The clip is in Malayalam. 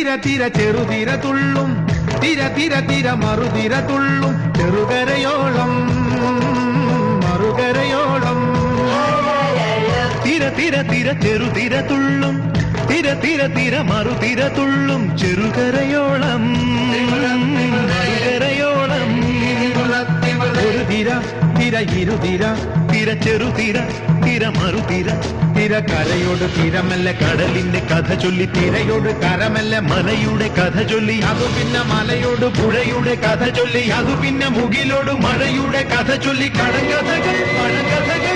തിര തിര ചെറുതിര തുള്ളും തിര തിര തിര മറുതിര തുള്ളും ചെറുകരയോളം മറുകരയോളം തിര തിര തിര ചെറുതിര തുള്ളും തിര തിര തിര മറുതിര തുള്ളും ചെറുകരയോളം മറുകരയോളം ഒരു തിര തിര ഇരുതിര തിര ചെറുതിര തിര മറുതിര തിര കരയോട് തിരമല്ല കടലിന്റെ കഥ ചൊല്ലി തിരയോട് കരമല്ല മലയുടെ കഥ ചൊല്ലി അതു പിന്നെ മലയോട് പുഴയുടെ കഥ ചൊല്ലി അതു പിന്നെ മുകിലോട് മഴയുടെ കഥ ചൊല്ലി കടങ്കഥകൾ മഴകഥകൾ